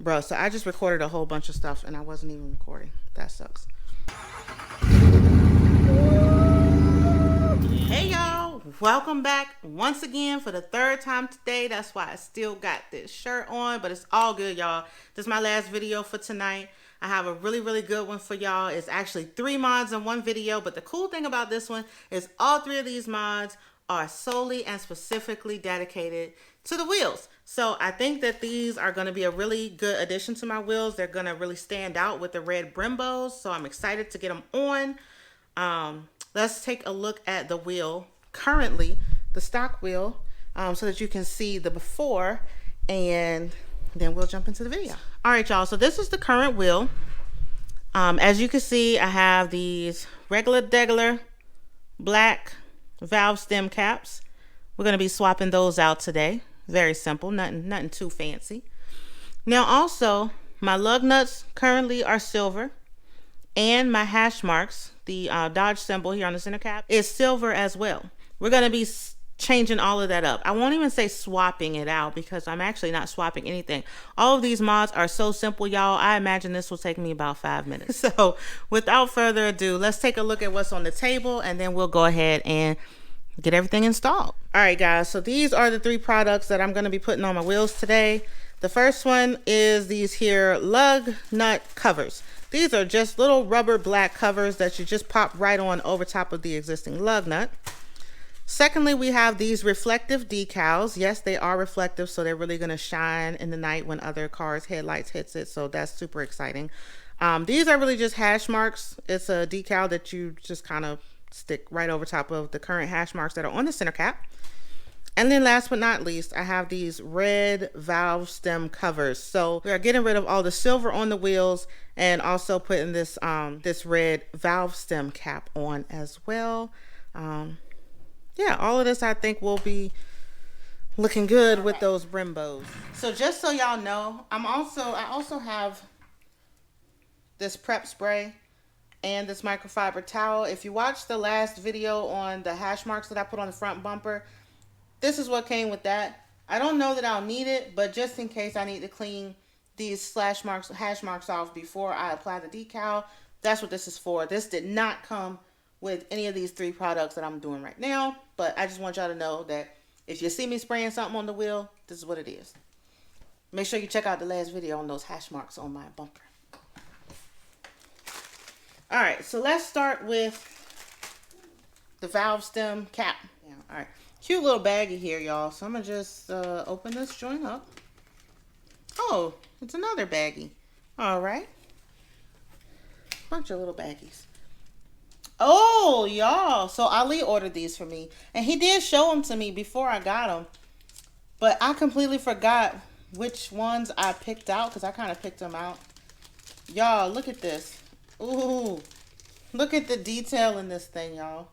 Bro, so I just recorded a whole bunch of stuff and I wasn't even recording. That sucks. Hey y'all, welcome back once again for the third time today. That's why I still got this shirt on, but it's all good, y'all. This is my last video for tonight. I have a really good one for y'all. It's actually 3 mods in one video, but the cool thing about this one is all 3 of these mods are solely and specifically dedicated to the wheels. So I think that these are going to be a really good addition to my wheels. They're going to really stand out with the red Brembos, so I'm excited to get them on. Let's take a look at the wheel currently, the stock wheel, so that you can see the before, and then we'll jump into the video. All right, y'all, so this is the current wheel. As you can see, I have these regular black valve stem caps. We're going to be swapping those out today. Very simple, nothing too fancy. Now also, my lug nuts currently are silver, and my hash marks, the Dodge symbol here on the center cap, is silver as well. We're going to be changing all of that up. I won't even say swapping it out because I'm actually not swapping anything. All of these mods are so simple, y'all. I imagine this will take me about 5 minutes. So without further ado, let's take a look at what's on the table and then we'll go ahead and get everything installed. All right, guys, so these are the 3 products that I'm going to be putting on my wheels today. The first one is these here Lug Nut Covers. These are just little rubber black covers that you just pop right on over top of the existing lug nut. Secondly, we have these reflective decals. Yes, they are reflective, so they're really going to shine in the night when other cars' headlights hits it, so that's super exciting. These are really just hash marks. It's a decal that you just kind of stick right over top of the current hash marks that are on the center cap. And then last but not least, I have these red valve stem covers. So we are getting rid of all the silver on the wheels and also putting this this red valve stem cap on as well. Yeah, all of this I think will be looking good with those Brembos. So just so y'all know, I also have this prep spray and this microfiber towel. If you watched the last video on the hash marks that I put on the front bumper, this is what came with that. I don't know that I'll need it, but just in case I need to clean these hash marks off before I apply the decal, that's what this is for. This did not come with any of these 3 products that I'm doing right now, but I just want y'all to know that if you see me spraying something on the wheel, this is what it is. Make sure you check out the last video on those hash marks on my bumper. All right, so let's start with the valve stem cap. Yeah, all right. Cute little baggie here, y'all. So I'm gonna just open this joint up. Oh, it's another baggie. All right. Bunch of little baggies. Oh, y'all. So Ali ordered these for me. And he did show them to me before I got them. But I completely forgot which ones I picked out because I kind of picked them out. Y'all, look at this. Ooh. Look at the detail in this thing, y'all.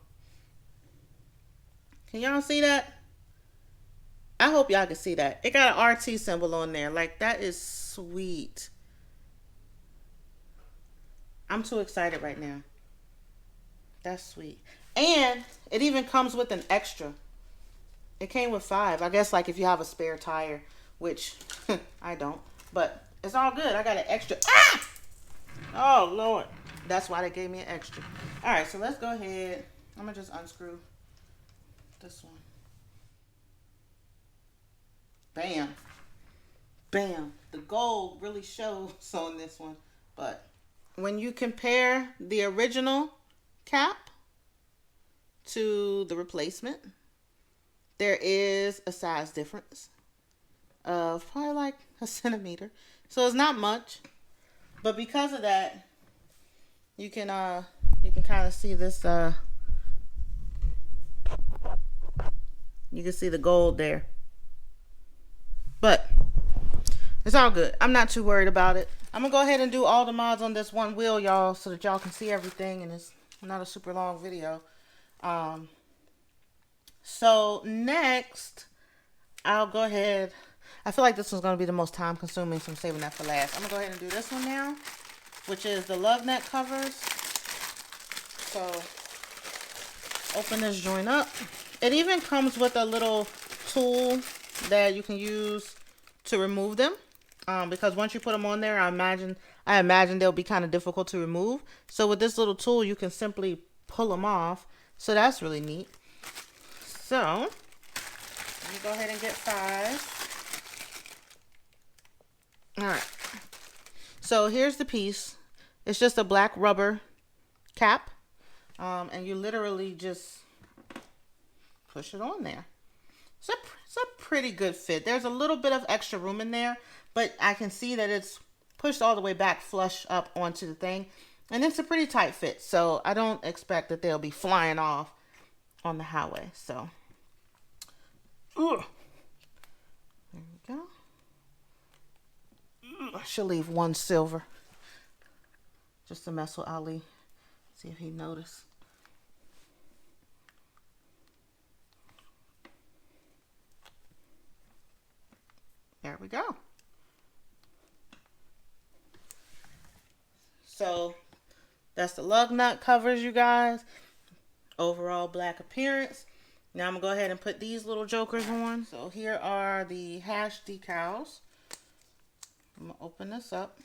Can y'all see that? I hope y'all can see that. It got an RT symbol on there. Like, that is sweet. I'm too excited right now. That's sweet. And it even comes with an extra. It came with 5. I guess like if you have a spare tire, which I don't. But it's all good. I got an extra. Ah! Oh, Lord. That's why they gave me an extra. All right, so let's go ahead. I'm going to just unscrew this one. Bam. Bam. The gold really shows on this one. But when you compare the original cap to the replacement, there is a size difference of probably like a centimeter. So it's not much. But because of that, you can kind of see this you can see the gold there. But it's all good. I'm not too worried about it. I'm going to go ahead and do all the mods on this one wheel, y'all, so that y'all can see everything, and it's not a super long video. So next, I'll go ahead. I feel like this one's going to be the most time consuming, so I'm saving that for last. I'm going to go ahead and do this one now, which is the Lug Nut Covers. So open this joint up. It even comes with a little tool that you can use to remove them. because once you put them on there, I imagine they'll be kind of difficult to remove. So with this little tool, you can simply pull them off. So that's really neat. So let me go ahead and get 5. All right. So here's the piece. It's just a black rubber cap, and you literally just push it on there. It's a pretty good fit. There's a little bit of extra room in there, but I can see that it's pushed all the way back flush up onto the thing, and it's a pretty tight fit. So I don't expect that they'll be flying off on the highway. So, there we go. I should leave one silver just to mess with Ali. See if he noticed. There we go. So that's the Lug Nut Covers, you guys. Overall black appearance. Now I'm gonna go ahead and put these little jokers on. So here are the hash decals. I'm gonna open this up.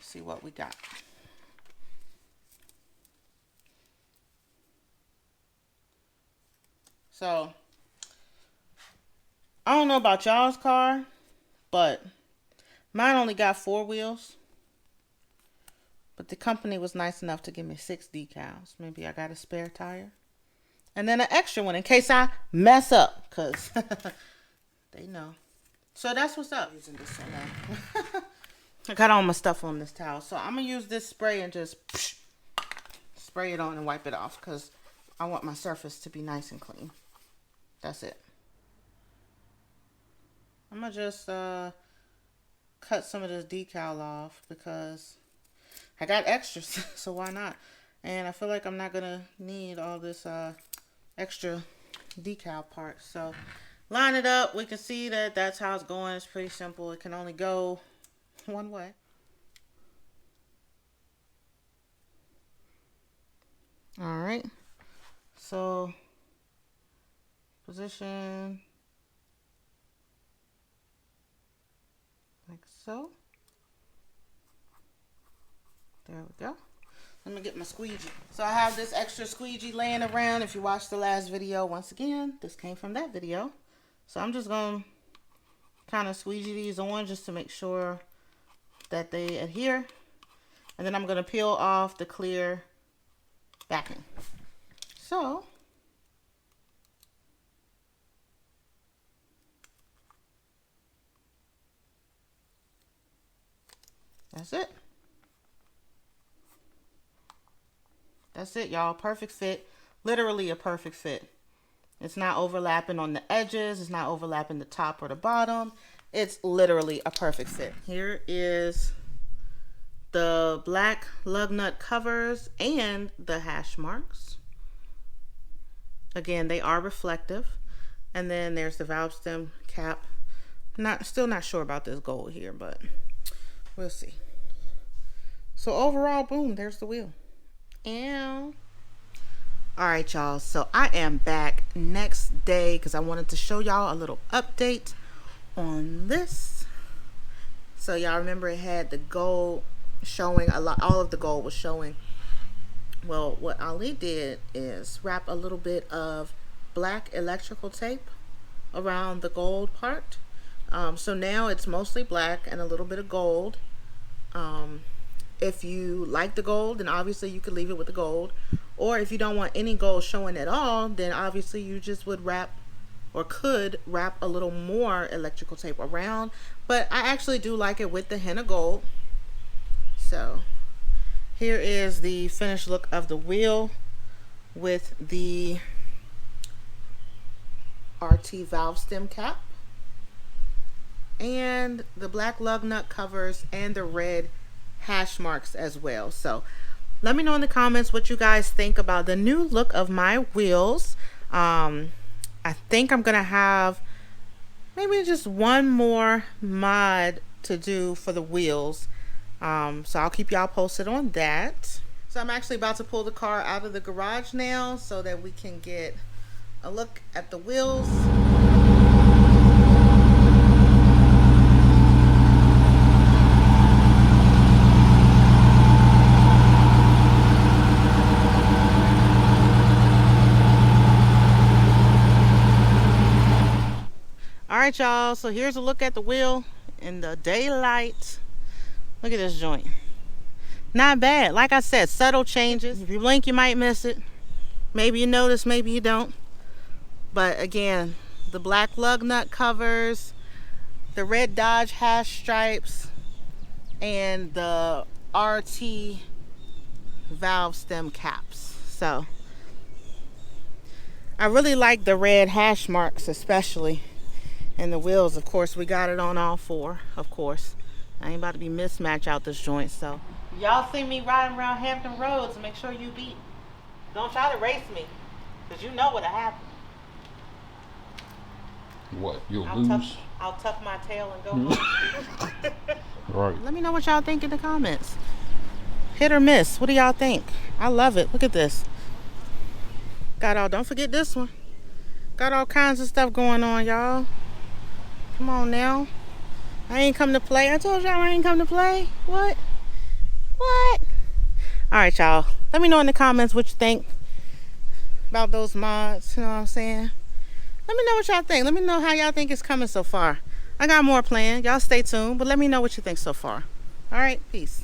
See what we got. So I don't know about y'all's car, but mine only got 4 wheels. But the company was nice enough to give me 6 decals. Maybe I got a spare tire. And then an extra one in case I mess up, because they know. So that's what's up. Using this one now. I got all my stuff on this towel. So I'm going to use this spray and just spray it on and wipe it off, because I want my surface to be nice and clean. That's it. I'm going to just cut some of this decal off because I got extras, so why not? And I feel like I'm not going to need all this extra decal part. So line it up. We can see that that's how it's going. It's pretty simple. It can only go one way. All right. So position like so. There we go. Let me get my squeegee. So I have this extra squeegee laying around. If you watched the last video, once again, this came from that video. So I'm just going to kind of squeegee these on just to make sure that they adhere. And then I'm going to peel off the clear backing. So that's it. That's it, y'all. Perfect fit. Literally a perfect fit. It's not overlapping on the edges. It's not overlapping the top or the bottom. It's literally a perfect fit. Here is the black Lug Nut Covers and the hash marks. Again, they are reflective. And then there's the valve stem cap. Still not sure about this gold here, but we'll see. So overall, boom, there's the wheel. And all right, y'all, so I am back next day because I wanted to show y'all a little update on this. So y'all remember it had the gold showing a lot. All of the gold was showing. Well, what Ali did is wrap a little bit of black electrical tape around the gold part. So now it's mostly black and a little bit of gold. If you like the gold, then obviously you could leave it with the gold. Or if you don't want any gold showing at all, then obviously you just would wrap or could wrap a little more electrical tape around. But I actually do like it with the henna gold. So here is the finished look of the wheel with the RT valve stem cap and the black Lug Nut Covers and the red hash marks as well. So let me know in the comments what you guys think about the new look of my wheels. I think I'm gonna have maybe just one more mod to do for the wheels. So I'll keep y'all posted on that. So I'm actually about to pull the car out of the garage now so that we can get a look at the wheels. All right, y'all, so here's a look at the wheel in the daylight. Look at this joint. Not bad. Like I said, subtle changes. If you blink, you might miss it. Maybe you notice, maybe you don't. But again, the black lug nut covers, the red Dodge hash stripes, and the RT valve stem caps. So I really like the red hash marks, especially. And the wheels, of course, we got it on all four, of course. I ain't about to be mismatch out this joint, so. Y'all see me riding around Hampton Roads, make sure you beat. Don't try to race me, because you know what'll happen. What, you'll lose? I'll tuck my tail and go home. Right. Let me know what y'all think in the comments. Hit or miss, what do y'all think? I love it, look at this. Got all, don't forget this one. Got all kinds of stuff going on, y'all. Come on now. I ain't come to play. I told y'all I ain't come to play. What? What? Alright, y'all. Let me know in the comments what you think about those mods. You know what I'm saying? Let me know what y'all think. Let me know how y'all think it's coming so far. I got more planned. Y'all stay tuned. But let me know what you think so far. Alright, peace.